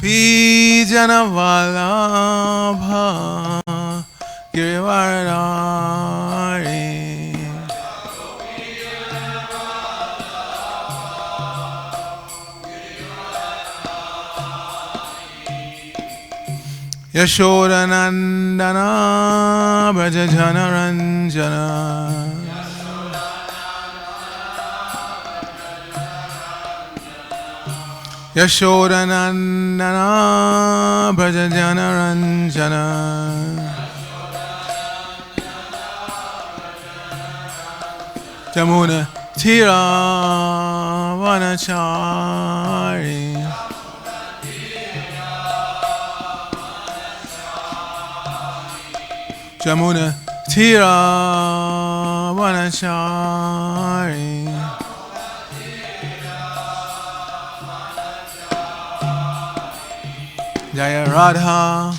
Janavalabha Girivaradari Yashodanandana Brajajanaranjana Yashodanandana Brajajanaranjana Jamuna Tira Vanachari Jamuna Tira Vanachari Jaya Radha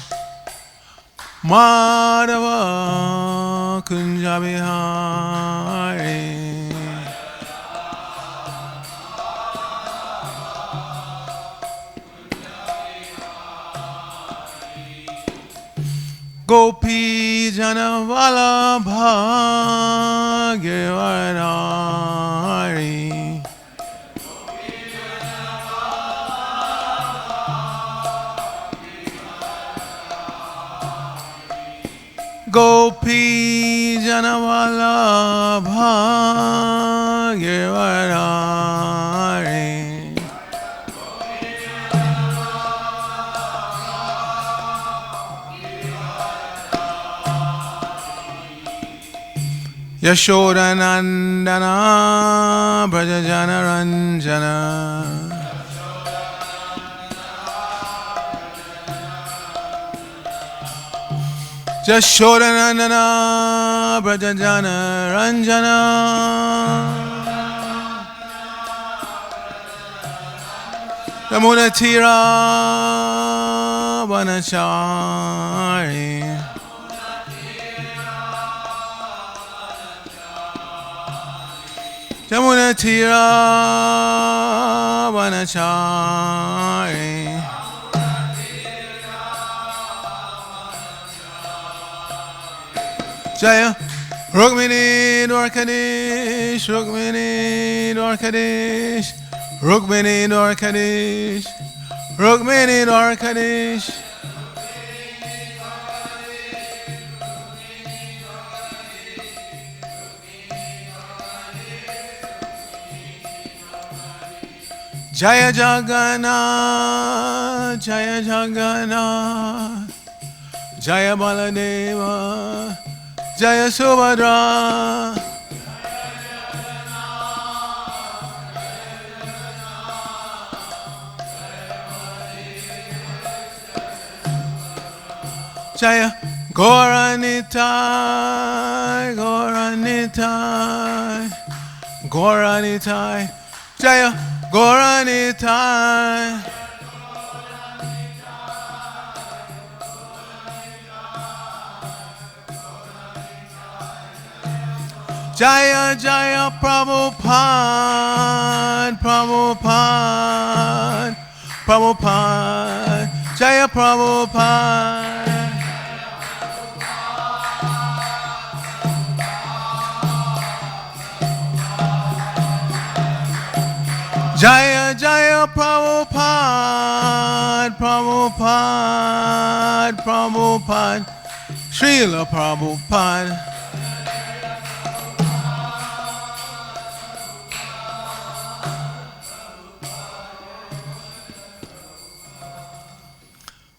Madhava Kunjabihari Gopi Janavalabha Girivaradari Gopi Janavalabha Girivaradari Yashodanandana Brajajanaranjana Yashodanandana Brajajanaranjana Yamuna Tira Vanachari Jamuna Tira Vanachari Jaya Rukmini Dwarkadish Rukmini Dwarkadish Rukmini Dwarkadish Rukmini Dwarkadish Jaya Jagannath, Jaya Jagannath, Jaya Baladeva, Jaya Subhadra. Jaya Gauranitai, Gauranitai, Gauranitai, Jaya Gauranitai. Jaya Jaya Prabhupada, Prabhupada, Prabhupada, Jaya Prabhupada. Jaya Jaya Prabhupada, Prabhupada, Prabhupada, Srila Prabhupada.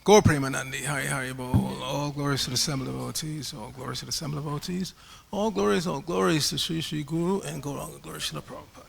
Gaur Premanandi, Hari Hari Bol, all glories to the assembly devotees, all glories to the assembly devotees, all glories to Sri Sri Guru, and Gauranga glories to the Prabhupada.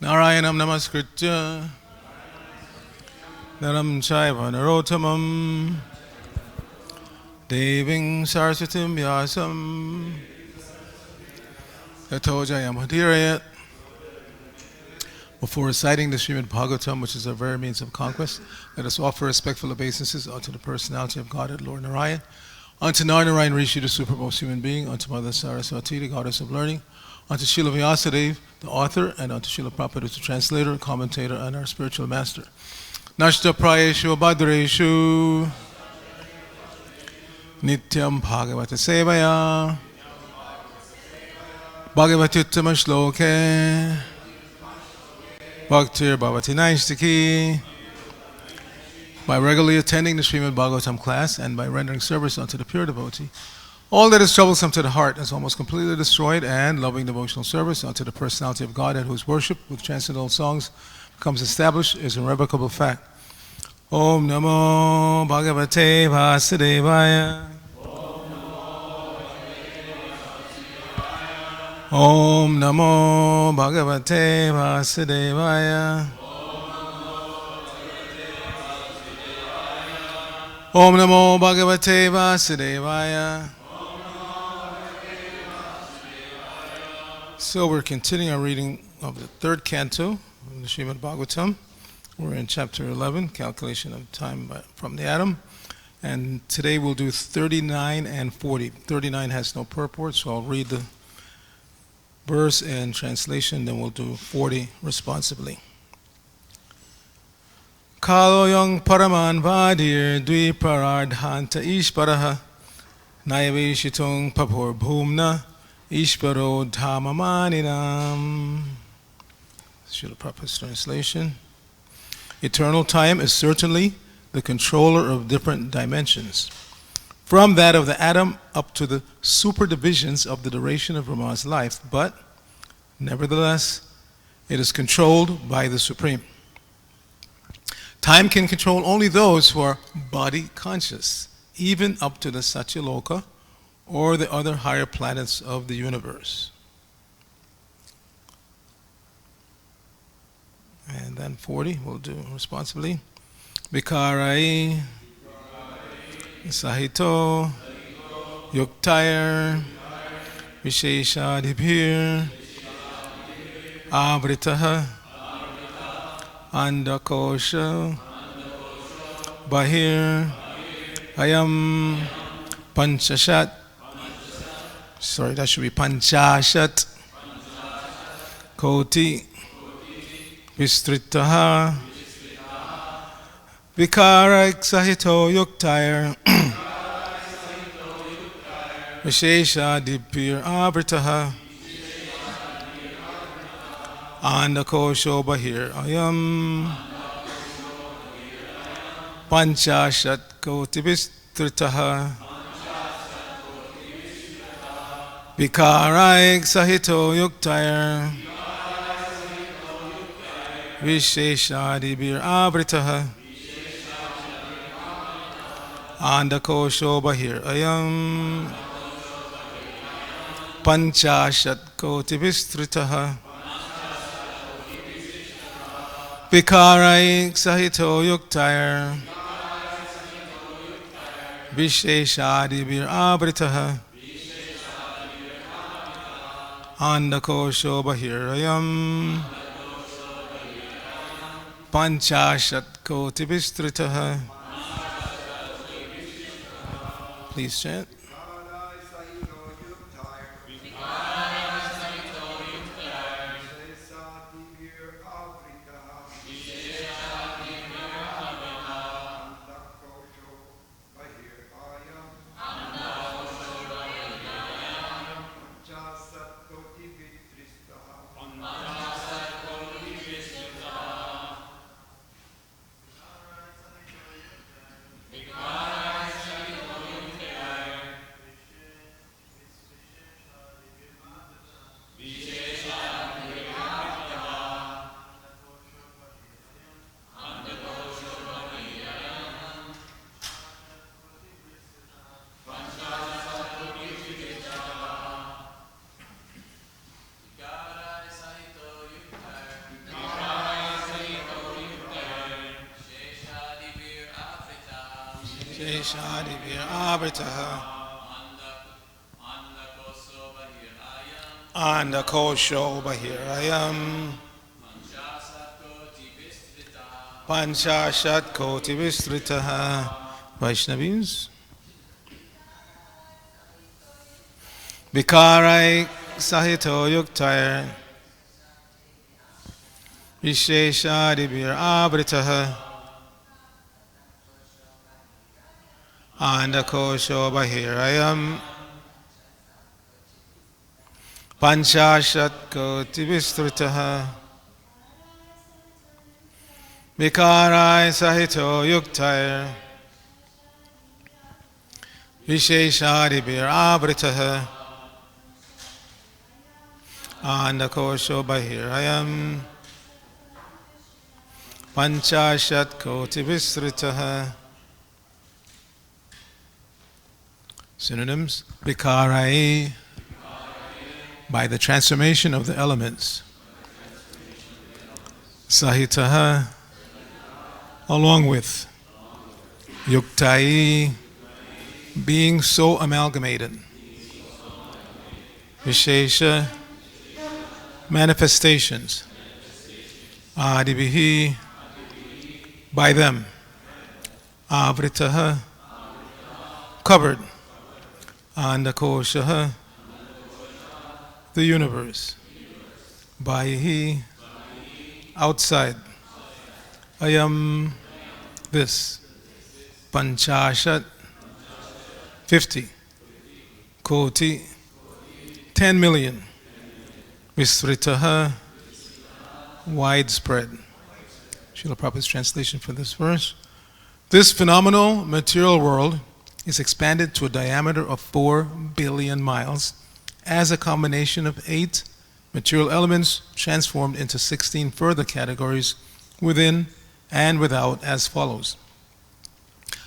Narayanam Namaskritya Naram Chaiva Narotamam Deving Saraswatim Vyasam Yato Jayam Hadirayat. Before reciting the Srimad Bhagavatam, which is our very means of conquest, let us offer respectful obeisances unto the personality of God, Lord Narayan, unto Narayan Rishi, the supermost human being, unto Mother Saraswati, the goddess of learning, unto Srila Vyasadeva, the author, and unto Srila Prabhupada, the translator, commentator, and our spiritual master. Nashta Prayeshu Bhadreshu Nityam Bhagavata Sevaya Bhagavati Uttama Shloke Bhaktir Bhavati Naistiki. By regularly attending the Srimad Bhagavatam class and by rendering service unto the pure devotee, all that is troublesome to the heart is almost completely destroyed, and loving devotional service unto the personality of God, and whose worship with transcendental songs becomes established, is an irrevocable fact. Om Namo Bhagavate Vasudevaya. Om Namo Bhagavate Vasudevaya. Om Namo Bhagavate Vasudevaya. So we're continuing our reading of the third canto of the Srimad Bhagavatam. We're in chapter 11, calculation of time from the atom. And today we'll do 39 and 40. 39 has no purport, so I'll read the verse and translation, then we'll do 40 responsibly. Kaloyang paraman vadir dviparardhanta ishparaha nayaveshitong papur bhumna ishparo dhamamaninam. Srila Prabhupada's translation. Eternal time is certainly the controller of different dimensions, from that of the atom up to the superdivisions of the duration of Brahma's life, but nevertheless it is controlled by the Supreme. Time can control only those who are body conscious, even up to the Satyaloka or the other higher planets of the universe. And then 40 we'll do responsibly. Vikarai Sahito Yuktair Visheshadibhir Avritaha Andakosha Bahir Ayam Panchashat. Sorry, that should be Panchashat Koti Vistritaha Vikarak Sahito Yuktair Visheshadibhir Avritaha Andakosho Bahir Ayam Panchashat Koti Vistritaha Vikarai Sahito Yuktair Visheshadibhir Avritaha Andakosho Bahir Ayam Panchashat Koti Vistritaha Vikarai Sahito Yuktair Visheshadibhir Avritaha Andakosho Bahir Ayam Panchashat Koti Vistritaha. Please chant. Sheshadivir Avritaha Andakosho Bahirayam Panchashat Koti Vistritaha. Vaishnavis. Vikarai Sahito Yuktair Visheshadivir Avritaha Andakosho Bahirayam Panchashat Koti Vistritaha Vikarai Sahito Yuktair Visheshadivir Avritaha Andakosho Bahirayam Panchashat Koti Visritaha. Synonyms: Vikarai, by the transformation of the elements. Sahitaha, along with. Yuktai, being so amalgamated. Vishesha, manifestations. Adibihi, by them. Avritaha, covered. Andakoshaha, the universe. Baihi, outside. Ayam, this. Panchashat, 50. Koti, 10 million. Visritaha, widespread. Srila Prabhupada's translation for this verse. This phenomenal material world is expanded to a diameter of 4 billion miles as a combination of 8 material elements transformed into 16 further categories within and without as follows.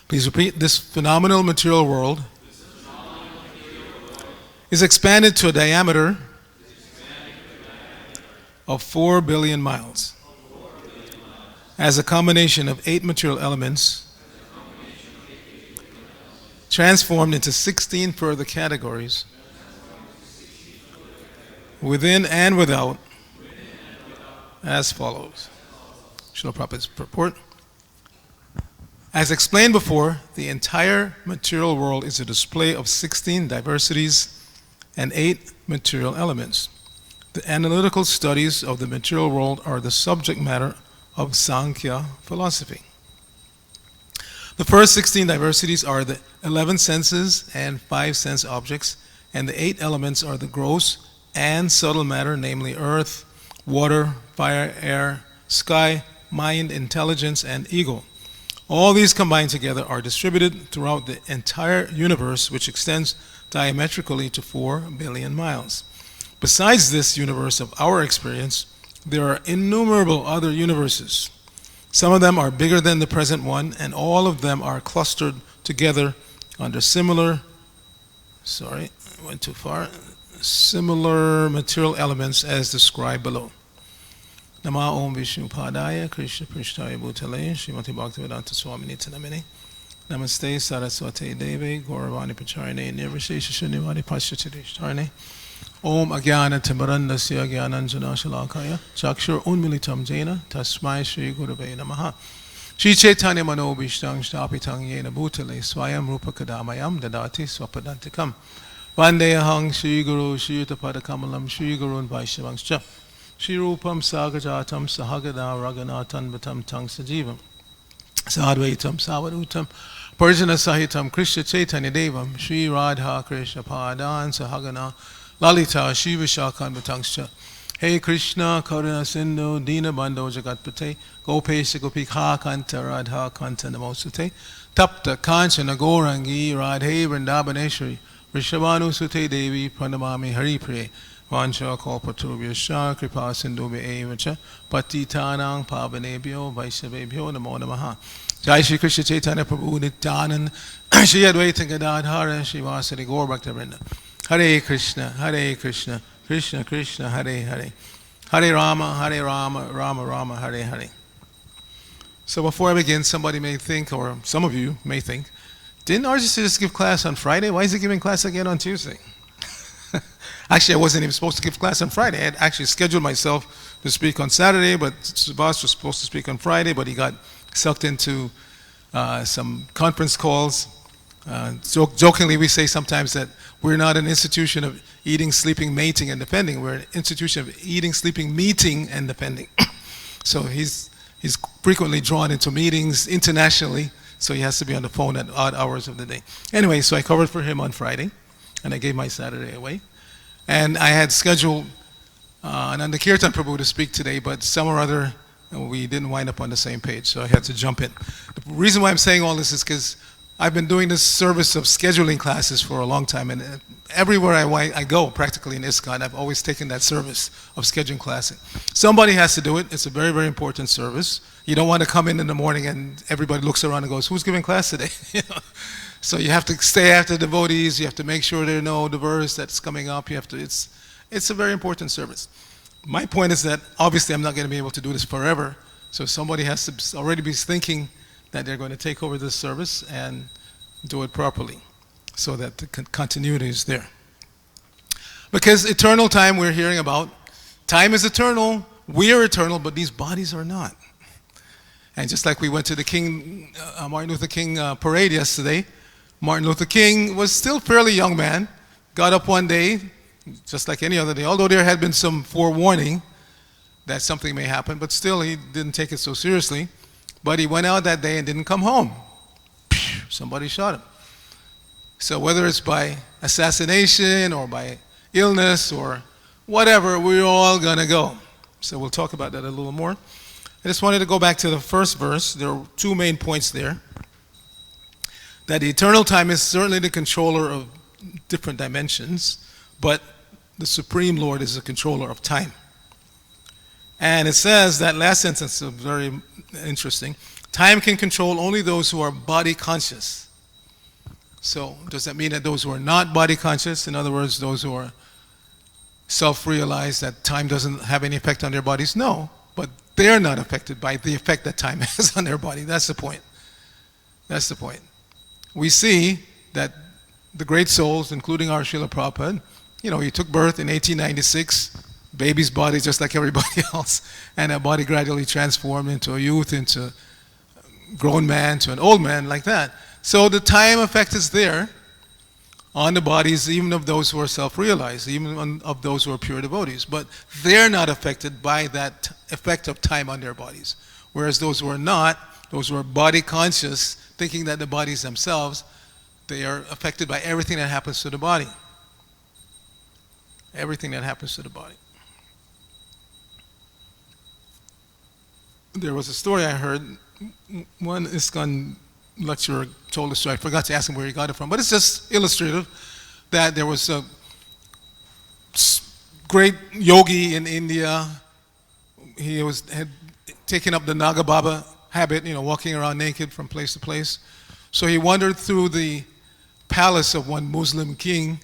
Please repeat. This phenomenal material world is expanded to a diameter of 4 billion miles as a combination of 8 material elements transformed into 16 further categories within and without as follows. Srila Prabhupada's purport. As explained before, the entire material world is a display of 16 diversities and 8 material elements. The analytical studies of the material world are the subject matter of Sankhya philosophy. The first 16 diversities are the 11 senses and 5 sense objects, and the 8 elements are the gross and subtle matter, namely earth, water, fire, air, sky, mind, intelligence, and ego. All these combined together are distributed throughout the entire universe, which extends diametrically to 4 billion miles. Besides this universe of our experience, there are innumerable other universes. Some of them are bigger than the present one, and all of them are clustered together under similar material elements as described below. Nama Om Vishnu Padaya Krishna Prishtaya Bhutale Srimati Bhaktivedanta Swamini Tanamini Namaste Saraswate Deve Gauravani Pacharine Nirvishesha Shunyavadi Paschatidishtarne Om Agyana Timarandasya Gyananjana Shalakaya Chakshur Unmilitam Jena Tasmai Shri Gurave Namaha Shri Chaitanya Mano Vishtang Shtapitang Yena Bhutale Swayam Rupa Kadamayam Dadati Swapadantikam Vandeyahang Shri Guru Shri Utapada Kamalam Shri Gurun Vaishyavangscha Shri Rupam Sagajatam Sahagada Raganatan Vatam Tang Sajivam Sadvaitam Savadutam Parjana Sahitam Krishna Chaitanya Devam Shri Radha Krishna Padan Sahagana Lalita Shri Vishakhan Vatangscha Hey Krishna Karuna Sindhu Dina Bandho Jagatpate Gopesha Gopika Kanta Radha Kanta Namosute Tapta Kanchana Gorangi Radhe Vrindabaneshwari Vrishabhanu Sute Devi Pranamami Hari Priye Vancha Kalpatubhyascha Kripa Sindhubhya Evacha Patitanang Pavanebhyo Vaishnavebhyo Namo Namaha. Jai Shri Krishna Chaitanya Prabhu Nityanand Shri Advaita Gadadhara Shri Vasari Gaur Bhaktivinoda. Hare Krishna, Krishna Krishna, Hare Hare. Hare Rama, Rama Rama, Hare Hare. So before I begin, somebody may think, or some of you may think, didn't RGC just give class on Friday? Why is he giving class again on Tuesday? Actually, I wasn't even supposed to give class on Friday. I had actually scheduled myself to speak on Saturday, but Subhash was supposed to speak on Friday, but he got sucked into some conference calls. Jokingly, we say sometimes that we're not an institution of eating, sleeping, mating, and defending. We're an institution of eating, sleeping, meeting, and defending. So he's frequently drawn into meetings internationally, so he has to be on the phone at odd hours of the day. Anyway, so I covered for him on Friday, and I gave my Saturday away. And I had scheduled Arcita Prabhu to speak today, but some or other, we didn't wind up on the same page, so I had to jump in. The reason why I'm saying all this is because I've been doing this service of scheduling classes for a long time, and everywhere I go, practically in ISKCON, I've always taken that service of scheduling classes. Somebody has to do it. It's a very, very important service. You don't want to come in the morning and everybody looks around and goes, who's giving class today? So you have to stay after the devotees. You have to make sure they know the verse that's coming up. You have to. It's a very important service. My point is that obviously I'm not going to be able to do this forever. So somebody has to already be thinking that they're going to take over this service and do it properly so that the continuity is there. Because eternal time we're hearing about, time is eternal, we are eternal, but these bodies are not. And just like we went to the Martin Luther King parade yesterday, Martin Luther King was still a fairly young man, got up one day, just like any other day, although there had been some forewarning that something may happen, but still he didn't take it so seriously. But he went out that day and didn't come home. Somebody shot him. So whether it's by assassination or by illness or whatever, we're all going to go. So we'll talk about that a little more. I just wanted to go back to the first verse. There are two main points there. That the eternal time is certainly the controller of different dimensions, but the Supreme Lord is the controller of time. And it says, that last sentence is very interesting, time can control only those who are body conscious. So does that mean that those who are not body conscious, in other words, those who are self-realized that time doesn't have any effect on their bodies? No, but they're not affected by the effect that time has on their body. That's the point. That's the point. We see that the great souls, including our Srila Prabhupada, he took birth in 1896, baby's body just like everybody else, and that body gradually transformed into a youth, into a grown man, to an old man, like that. So the time effect is there on the bodies, even of those who are self-realized, even of those who are pure devotees. But they're not affected by that effect of time on their bodies. Whereas those who are not, those who are body conscious, thinking that the bodies themselves, they are affected by everything that happens to the body. Everything that happens to the body. There was a story I heard. One ISKCON lecturer told us, so I forgot to ask him where he got it from, but it's just illustrative that there was a great yogi in India. He had taken up the Naga Baba habit, walking around naked from place to place. So he wandered through the palace of one Muslim king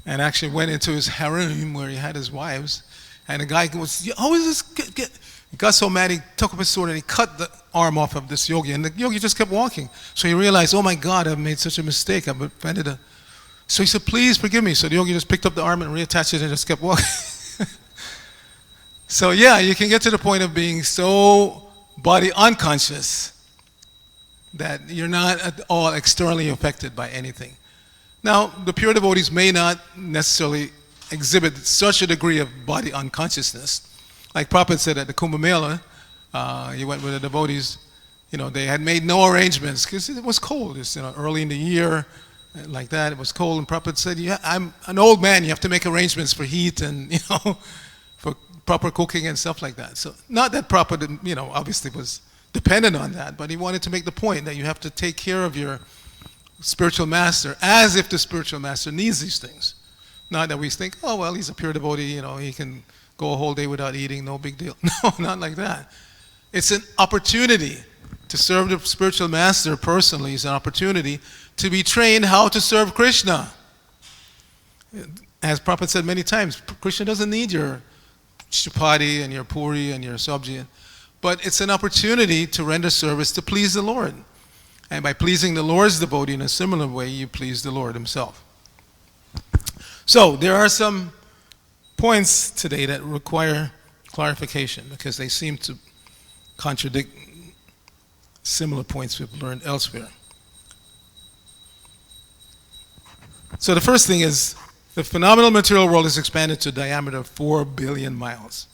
and actually went into his harem where he had his wives. And the guy was, how is this? He got so mad, he took up his sword and he cut the arm off of this yogi. And the yogi just kept walking. So he realized, oh my God, I've made such a mistake. I've offended her. So he said, please forgive me. So the yogi just picked up the arm and reattached it and just kept walking. So yeah, you can get to the point of being so body unconscious that you're not at all externally affected by anything. Now, the pure devotees may not necessarily exhibit such a degree of body unconsciousness. Like Prabhupada said at the Kumbh Mela, he went with the devotees, they had made no arrangements because it was cold. It's early in the year, like that, it was cold. And Prabhupada said, yeah, I'm an old man, you have to make arrangements for heat and, for proper cooking and stuff like that. So not that Prabhupada, obviously was dependent on that, but he wanted to make the point that you have to take care of your spiritual master as if the spiritual master needs these things. Not that we think, oh, well, he's a pure devotee, he can go a whole day without eating, no big deal. No, not like that. It's an opportunity to serve the spiritual master personally. It's an opportunity to be trained how to serve Krishna. As Prabhupada said many times, Krishna doesn't need your chapati and your puri and your sabji, but it's an opportunity to render service to please the Lord. And by pleasing the Lord's devotee in a similar way, you please the Lord himself. So there are some points today that require clarification because they seem to contradict similar points we've learned elsewhere. So the first thing is the phenomenal material world is expanded to a diameter of 4 billion miles.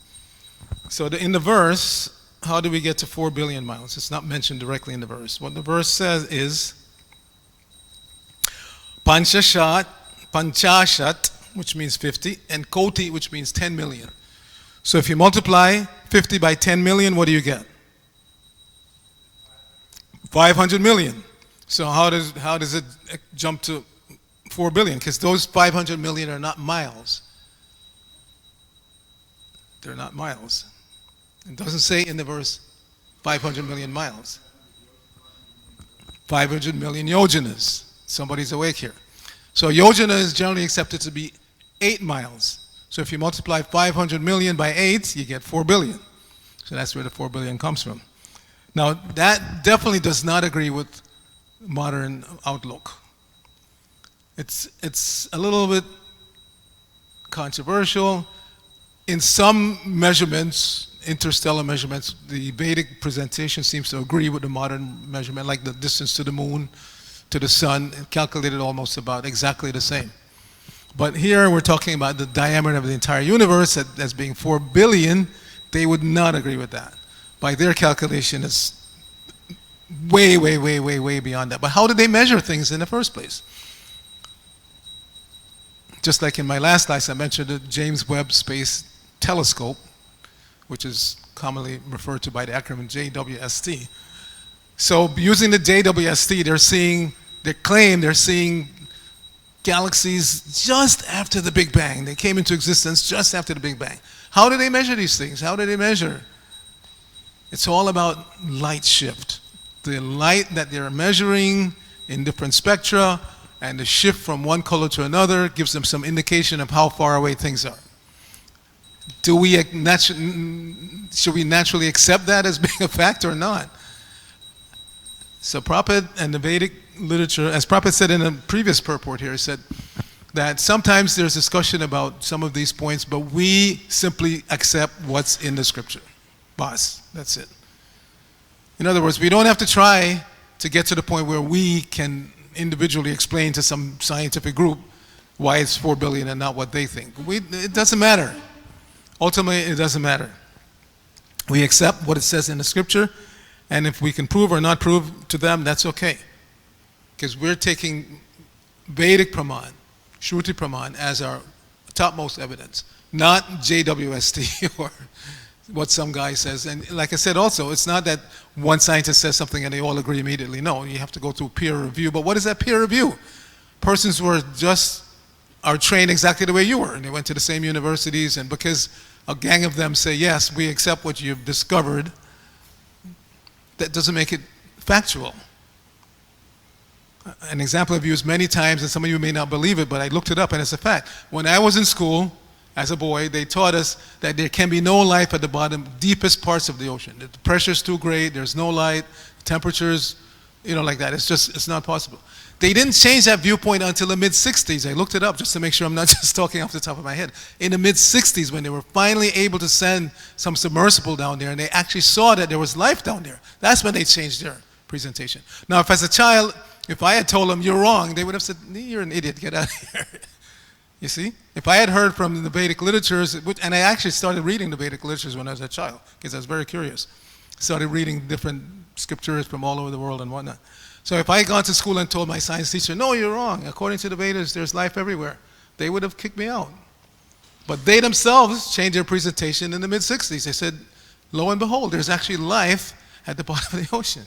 So in the verse, how do we get to 4 billion miles? It's not mentioned directly in the verse. What the verse says is Panchashat, which means 50, and Koti, which means 10 million. So if you multiply 50 by 10 million, what do you get? 500 million. So how does it jump to 4 billion? Because those 500 million are not miles. They're not miles. It doesn't say in the verse 500 million miles. 500 million yojanas. Somebody's awake here. So yojana is generally accepted to be 8 miles. So if you multiply 500 million by 8, you get 4 billion. So that's where the 4 billion comes from. Now, that definitely does not agree with modern outlook. It's a little bit controversial. In some measurements, interstellar measurements, the Vedic presentation seems to agree with the modern measurement, like the distance to the moon, to the sun, calculated almost about exactly the same. But here we're talking about the diameter of the entire universe as being 4 billion. They would not agree with that. By their calculation, it's way, way, way, way, way beyond that. But how did they measure things in the first place? Just like in my last class, I mentioned the James Webb Space Telescope, which is commonly referred to by the acronym JWST. So using the JWST, they claim they're seeing galaxies just after the Big Bang. They came into existence just after the Big Bang. How do they measure these things? How do they measure? It's all about light shift. The light that they're measuring in different spectra and the shift from one color to another gives them some indication of how far away things are. Should we naturally accept that as being a fact or not? So Prabhupada and the Vedic literature, as Prabhupada said in a previous purport here, said that sometimes there's discussion about some of these points, but we simply accept what's in the scripture. Bas, that's it. In other words, we don't have to try to get to the point where we can individually explain to some scientific group why it's 4 billion and not what they think. It doesn't matter. Ultimately, it doesn't matter. We accept what it says in the scripture, and if we can prove or not prove to them, that's okay. Because we're taking Vedic Praman, Shruti Praman, as our topmost evidence, not JWST or what some guy says. And like I said also, it's not that one scientist says something and they all agree immediately. No, you have to go through peer review. But what is that peer review? Persons who are trained exactly the way you were, and they went to the same universities, and because a gang of them say, yes, we accept what you've discovered, that doesn't make it factual. An example I've used many times, and some of you may not believe it, but I looked it up and it's a fact. When I was in school, as a boy, they taught us that there can be no life at the bottom, deepest parts of the ocean. The pressure's too great, there's no light, temperatures, like that. It's not possible. They didn't change that viewpoint until the mid-60s. I looked it up just to make sure I'm not just talking off the top of my head. In the mid-60s, when they were finally able to send some submersible down there, and they actually saw that there was life down there, that's when they changed their presentation. Now, if as a child, if I had told them, you're wrong, they would have said, you're an idiot, get out of here. You see? If I had heard from the Vedic literatures, and I actually started reading the Vedic literatures when I was a child, because I was very curious. Started reading different scriptures from all over the world and whatnot. So if I had gone to school and told my science teacher, no, you're wrong, according to the Vedas, there's life everywhere, they would have kicked me out. But they themselves changed their presentation in the mid-60s. They said, lo and behold, there's actually life at the bottom of the ocean.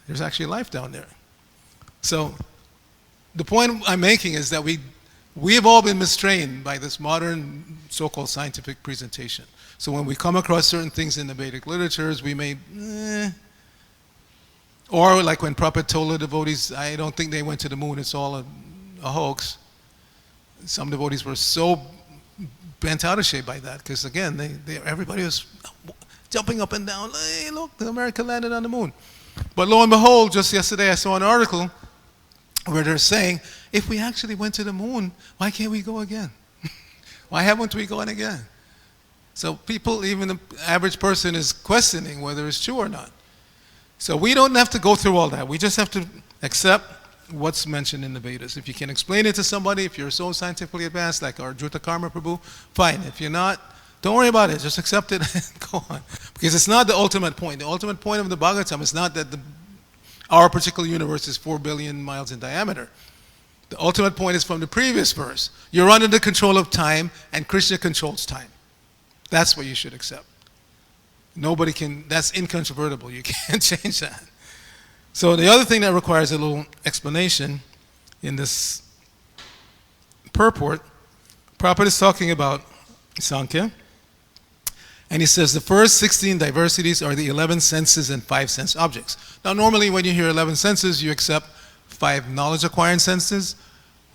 There's actually life down there. So the point I'm making is that we have all been mistrained by this modern so-called scientific presentation. So when we come across certain things in the Vedic literatures, we may, or like when Prabhupada told the devotees, I don't think they went to the moon, it's all a hoax. Some devotees were so bent out of shape by that, because again, everybody was jumping up and down, hey, look, America landed on the moon. But lo and behold, just yesterday I saw an article where they're saying, if we actually went to the moon, why can't we go again? Why haven't we gone again? So people, even the average person, is questioning whether it's true or not. So we don't have to go through all that. We just have to accept what's mentioned in the Vedas. If you can explain it to somebody, if you're so scientifically advanced like our Arcita Prabhu, fine. If you're not, don't worry about it. Just accept it and go on. Because it's not the ultimate point. The ultimate point of the Bhagavatam is not that our particular universe is 4 billion miles in diameter. The ultimate point is from the previous verse. You're under the control of time, and Krishna controls time. That's what you should accept. Nobody can, that's incontrovertible. You can't change that. So the other thing that requires a little explanation in this purport, Prabhupada is talking about Sankhya, and he says the first 16 diversities are the 11 senses and 5 sense objects. Now normally when you hear 11 senses, you accept 5 knowledge acquiring senses,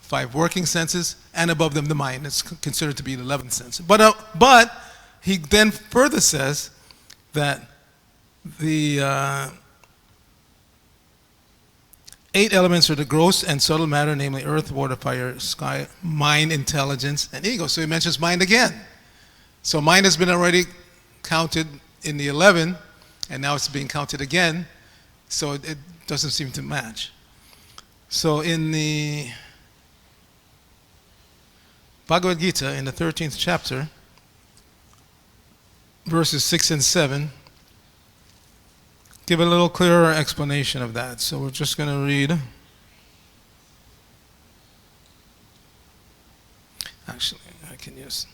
5 working senses, and above them the mind. It's considered to be the 11th sense. But he then further says that the 8 elements are the gross and subtle matter, namely earth, water, fire, sky, mind, intelligence, and ego. So he mentions mind again. So mind has been already counted in the 11, and now it's being counted again, so it doesn't seem to match. So in the Bhagavad Gita, in the 13th chapter, verses 6 and 7, give a little clearer explanation of that. So we're just going to read. Actually, I can use.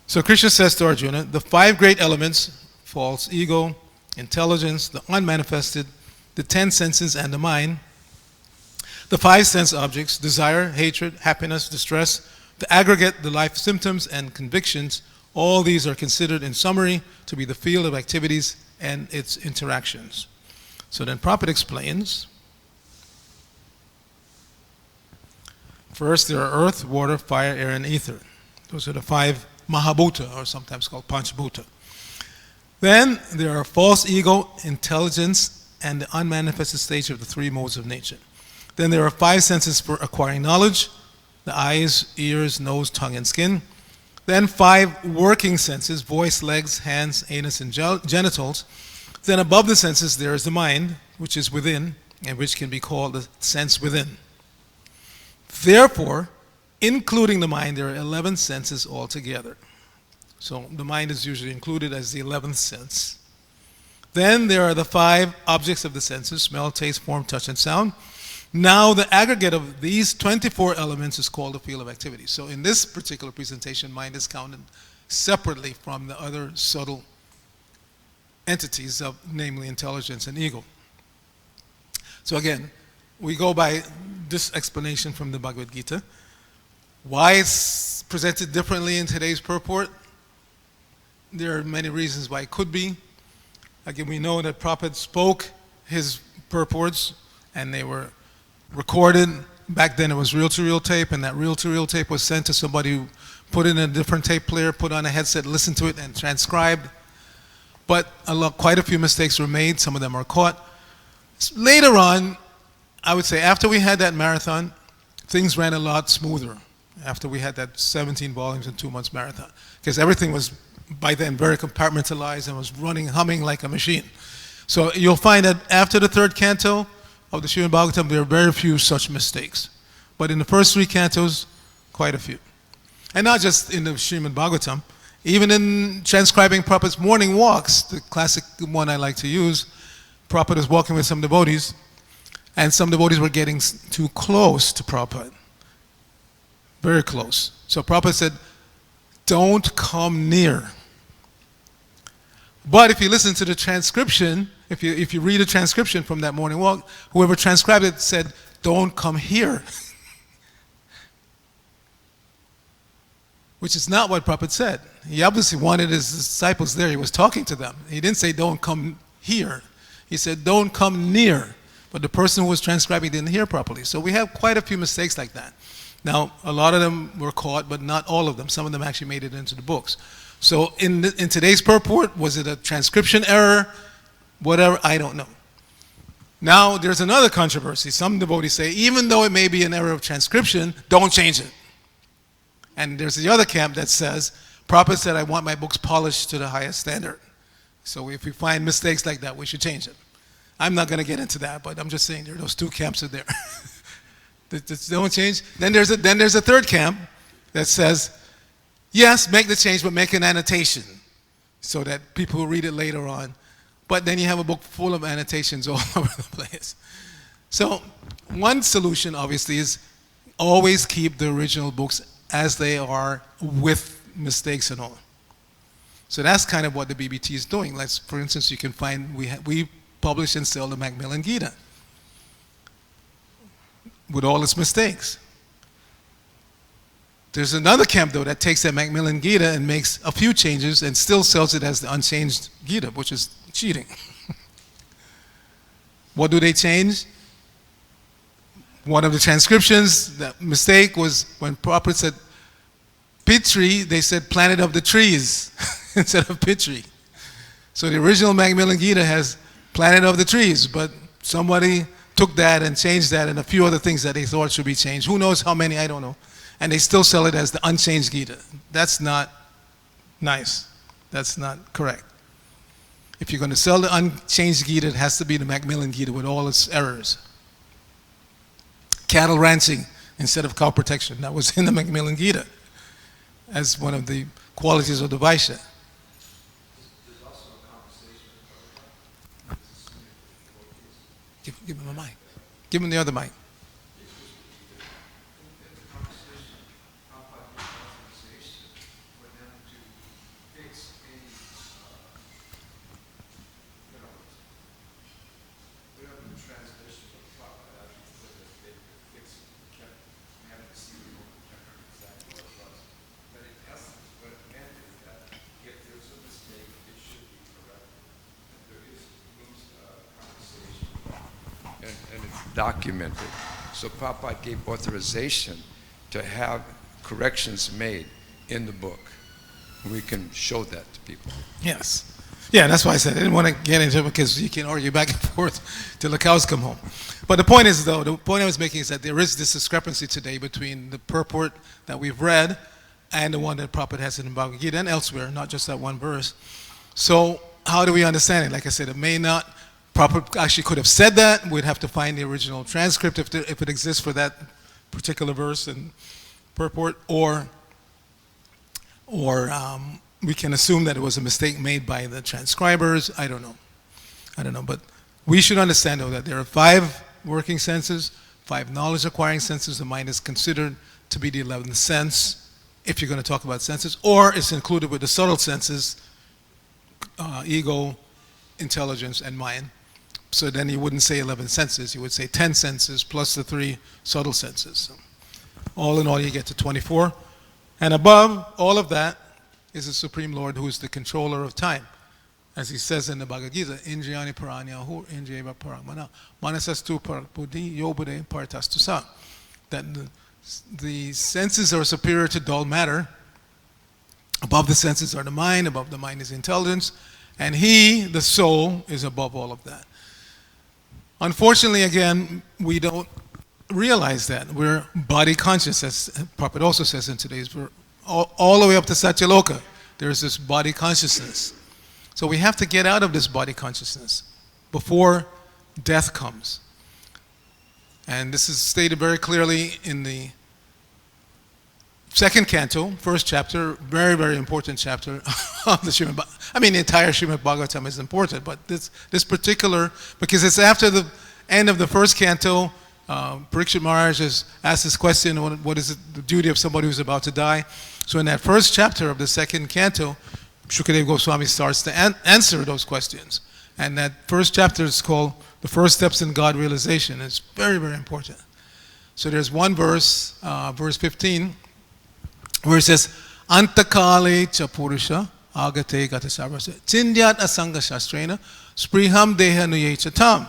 So Krishna says to Arjuna, the 5 great elements, false ego, intelligence, the unmanifested, the 10 senses and the mind, the 5 sense objects, desire, hatred, happiness, distress, the aggregate, the life symptoms and convictions, all these are considered in summary to be the field of activities and its interactions. So then Prabhupada explains, first there are earth, water, fire, air, and ether. Those are the 5 Mahabhuta, or sometimes called Panchbhuta. Then there are false ego, intelligence, and the unmanifested stage of the 3 modes of nature. Then there are 5 senses for acquiring knowledge, the eyes, ears, nose, tongue, and skin. Then 5 working senses, voice, legs, hands, anus, and genitals. Then above the senses there is the mind, which is within, and which can be called the sense within. Therefore, including the mind, there are 11 senses altogether. So the mind is usually included as the 11th sense. Then there are the 5 objects of the senses, smell, taste, form, touch, and sound. Now the aggregate of these 24 elements is called the field of activity. So in this particular presentation, mind is counted separately from the other subtle entities of, namely intelligence and ego. So again, we go by this explanation from the Bhagavad Gita. Why it's presented differently in today's purport? There are many reasons why it could be. Again, we know that Prabhupada spoke his purports and they were recorded. Back then it was reel-to-reel tape, and that reel-to-reel tape was sent to somebody who put it in a different tape player, put on a headset, listened to it, and transcribed. But quite a few mistakes were made. Some of them are caught. Later on, I would say after we had that marathon, things ran a lot smoother. After we had that 17 volumes in 2 months marathon, because everything was by then very compartmentalized and was running, humming like a machine. So you'll find that after the 3rd canto of the Srimad Bhagavatam, there are very few such mistakes. But in the first 3 cantos, quite a few. And not just in the Srimad Bhagavatam, even in transcribing Prabhupada's morning walks, the classic one I like to use, Prabhupada was walking with some devotees, and some devotees were getting too close to Prabhupada. Very close. So Prabhupada said, don't come near. But if you listen to the transcription, if you read a transcription from that morning walk, whoever transcribed it said, don't come here. Which is not what Prabhupada said. He obviously wanted his disciples there. He was talking to them. He didn't say, don't come here. He said, don't come near. But the person who was transcribing didn't hear properly. So we have quite a few mistakes like that. Now, a lot of them were caught, but not all of them. Some of them actually made it into the books. So in today's purport, was it a transcription error? Whatever, I don't know. Now, there's another controversy. Some devotees say, even though it may be an error of transcription, don't change it. And there's the other camp that says, Prabhupada said, I want my books polished to the highest standard. So if we find mistakes like that, we should change it. I'm not going to get into that, but I'm just saying there are those two camps are there. Don't change. Then there's a third camp that says, yes, make the change, but make an annotation so that people will read it later on. But then you have a book full of annotations all over the place. So one solution, obviously, is always keep the original books as they are with mistakes and all. So that's kind of what the BBT is doing. Like, for instance, you can find, we publish and sell the Macmillan Gita with all its mistakes. There's another camp, though, that takes that Macmillan Gita and makes a few changes and still sells it as the unchanged Gita, which is cheating. What do they change? One of the transcriptions, that mistake was when Prabhupada said Pitri, they said planet of the trees instead of Pitri. So the original Macmillan Gita has planet of the trees, but somebody took that and changed that and a few other things that they thought should be changed. Who knows how many, I don't know. And they still sell it as the unchanged Gita. That's not nice. That's not correct. If you're going to sell the unchanged Gita, it has to be the Macmillan Gita with all its errors. Cattle ranching instead of cow protection. That was in the Macmillan Gita as one of the qualities of the Vaishya. There's also a conversation. Give him a mic. Give him the other mic. And it's documented. So Prabhupada gave authorization to have corrections made in the book. We can show that to people. Yes. Yeah, that's why I said I didn't want to get into it because you can argue back and forth till the cows come home. But the point is, though, the point I was making is that there is this discrepancy today between the purport that we've read and the one that Prabhupada has in the Bhagavad Gita and elsewhere, not just that one verse. So how do we understand it? Like I said, it may not, Prabhupada actually could have said that. We'd have to find the original transcript if it exists for that particular verse and purport, or we can assume that it was a mistake made by the transcribers. I don't know. But we should understand, though, that there are 5 working senses, 5 knowledge-acquiring senses. The mind is considered to be the 11th sense, if you're going to talk about senses, or it's included with the subtle senses, ego, intelligence, and mind. So then you wouldn't say 11 senses. You would say 10 senses plus the 3 subtle senses. So all in all, you get to 24. And above all of that is the Supreme Lord, who is the controller of time. As he says in the Bhagavad Gita, Indriyani Paranyahu, Indriyeva Paramana, Manasastu Parbuddhi, Yobade Partastu Sa. That the senses are superior to dull matter. Above the senses are the mind, above the mind is intelligence, and he, the soul, is above all of that. Unfortunately, again, we don't realize that. We're body conscious, as Prabhupada also says in today's, we're all the way up to Satyaloka. There's this body consciousness. So we have to get out of this body consciousness before death comes. And this is stated very clearly in the 2nd canto, 1st chapter, very, very important chapter of the Srimad Bhagavatam. I mean, the entire Srimad Bhagavatam is important, but this particular, because it's after the end of the 1st canto, Parikshit Maharaj has asked this question, what is the duty of somebody who's about to die? So in that 1st chapter of the 2nd canto, Shukadeva Goswami starts to answer those questions. And that 1st chapter is called The First Steps in God Realization. It's very, very important. So there's one verse, verse 15, where it says, Antakale cha purusha agate gata sarvasa chindyat asanga shastrena spriham deha nuye chatam.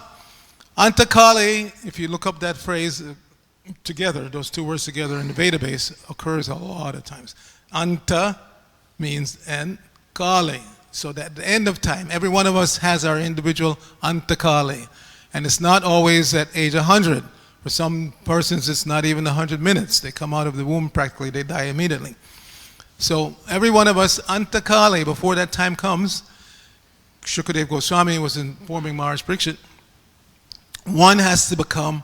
Antakale, if you look up that phrase together, those 2 words together in the database, occurs a lot of times. Anta means end, kale. So that at the end of time, every one of us has our individual antakale. And it's not always at age 100. For some persons, it's not even 100 minutes. They come out of the womb practically, they die immediately. So every one of us, antakale, before that time comes, Shukadev Goswami was informing Maharaj Parikshit, one has to become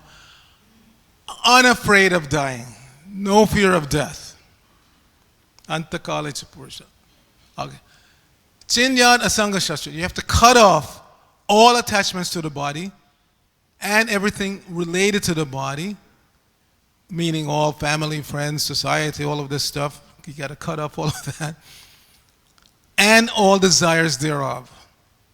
unafraid of dying, no fear of death. Antakale Chapurusha. Okay. Chinyad Asanga Shastra. You have to cut off all attachments to the body and everything related to the body, meaning all family, friends, society, all of this stuff. You got to cut off all of that. And all desires thereof.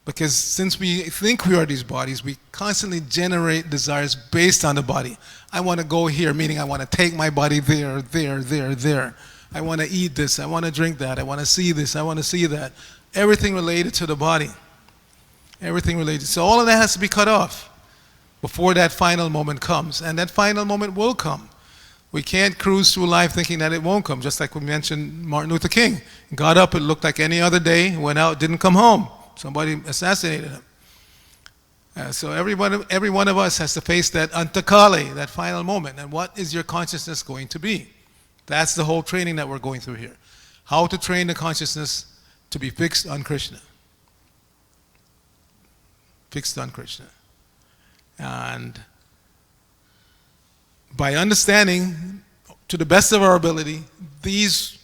Because since we think we are these bodies, we constantly generate desires based on the body. I want to go here, meaning I want to take my body there, there, there, there. I want to eat this, I want to drink that, I want to see this, I want to see that. Everything related to the body. Everything related. So all of that has to be cut off before that final moment comes. And that final moment will come. We can't cruise through life thinking that it won't come. Just like we mentioned Martin Luther King. Got up, it looked like any other day, went out, didn't come home. Somebody assassinated him. So every one of us has to face that antakale, that final moment. And what is your consciousness going to be? That's the whole training that we're going through here. How to train the consciousness to be fixed on Krishna. Fixed on Krishna. And by understanding, to the best of our ability, these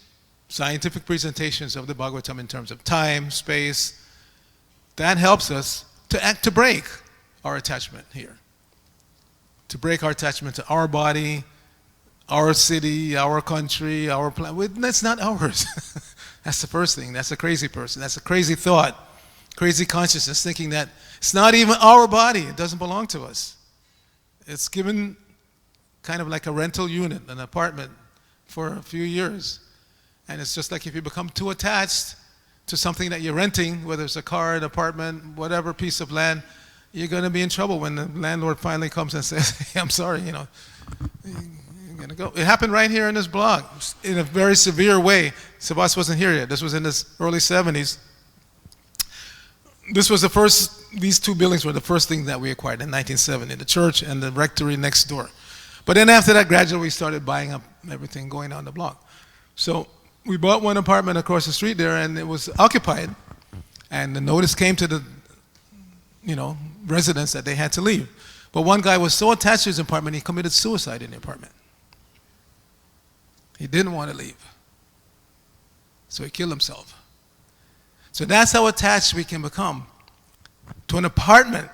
scientific presentations of the Bhagavatam in terms of time, space, that helps us to break our attachment here. To break our attachment to our body, our city, our country, our planet. That's not ours. That's the first thing. That's a crazy person. That's a crazy thought. Crazy consciousness, thinking that it's not even our body. It doesn't belong to us. It's given kind of like a rental unit, an apartment for a few years. And it's just like if you become too attached to something that you're renting, whether it's a car, an apartment, whatever piece of land, you're going to be in trouble when the landlord finally comes and says, hey, I'm sorry, you're going to go. It happened right here in this blog in a very severe way. Subhas wasn't here yet. This was in the early 70s. This was the first, these two buildings were the first thing that we acquired in 1970, the church and the rectory next door. But then after that, gradually we started buying up everything going on the block. So we bought one apartment across the street there, and it was occupied. And the notice came to the, residents that they had to leave. But one guy was so attached to his apartment, he committed suicide in the apartment. He didn't want to leave. So he killed himself. So that's how attached we can become to an apartment.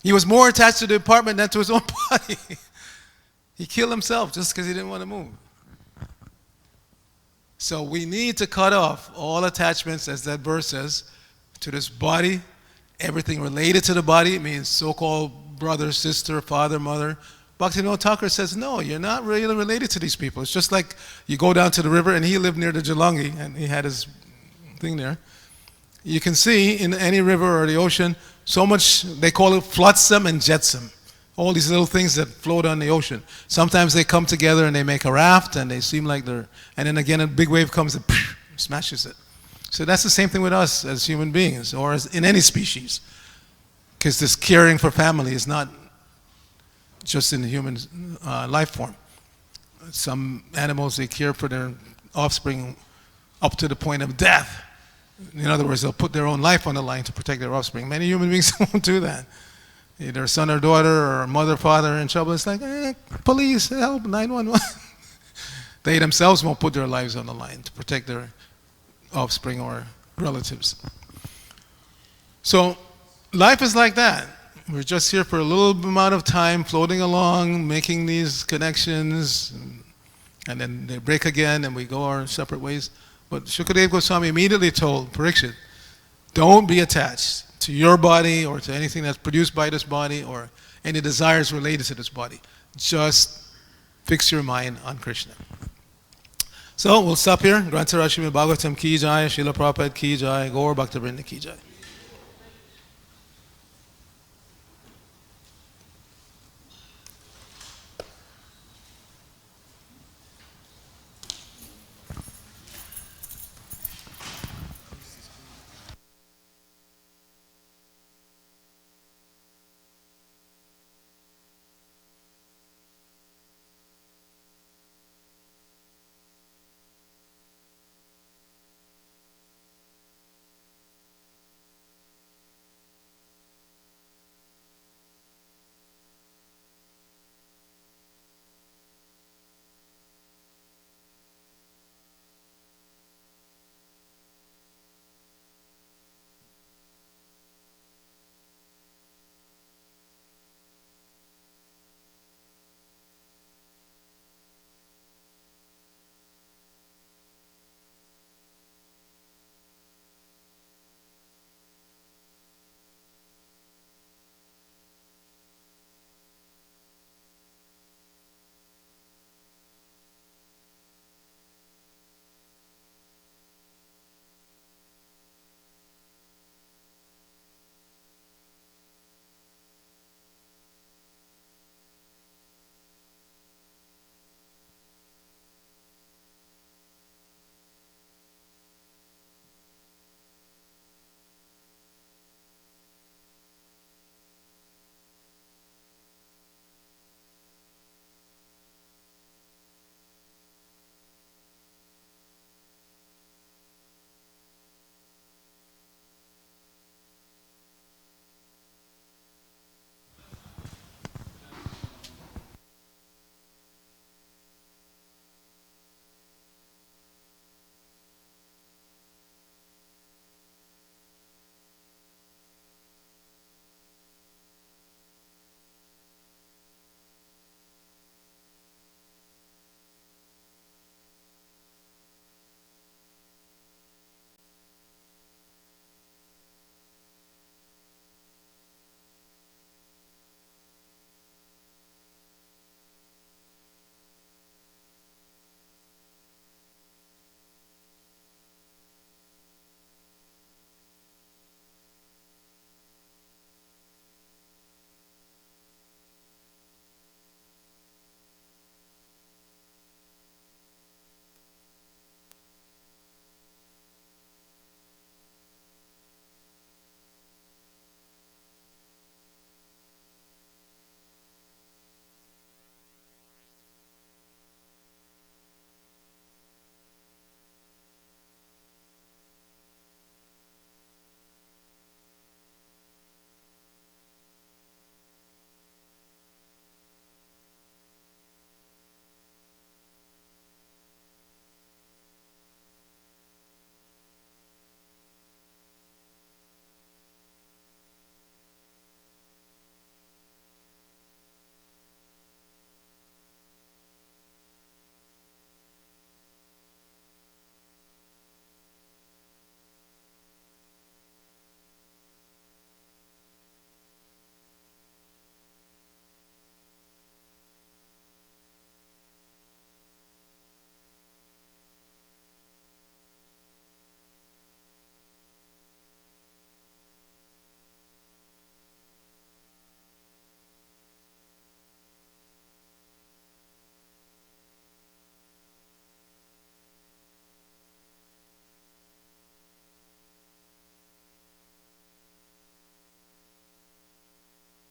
He was more attached to the apartment than to his own body. He killed himself just because he didn't want to move. So we need to cut off all attachments, as that verse says, to this body, everything related to the body. It means so-called brother, sister, father, mother. Bhaktivinoda Thakur says, no, you're not really related to these people. It's just like you go down to the river, and he lived near the Jalangi, and he had his thing there. You can see in any river or the ocean, so much, they call it flotsam and jetsam. All these little things that float on the ocean. Sometimes they come together and they make a raft, and they seem like they're, and then again a big wave comes and smashes it. So that's the same thing with us as human beings, or as in any species. Because this caring for family is not just in the human life form. Some animals, they care for their offspring up to the point of death. In other words, they'll put their own life on the line to protect their offspring. Many human beings won't do that. Either son or daughter or mother, father in trouble, it's like, police, help, 911. They themselves won't put their lives on the line to protect their offspring or relatives. So life is like that. We're just here for a little amount of time, floating along, making these connections, and then they break again and we go our separate ways. But Shukadev Goswami immediately told Parikshit, don't be attached to your body or to anything that's produced by this body or any desires related to this body. Just fix your mind on Krishna. So we'll stop here. Grantha Rashmi Bhagavatam ki jai, Srila Prabhupada ki jai, Gaur Bhakta Vrinda ki jai.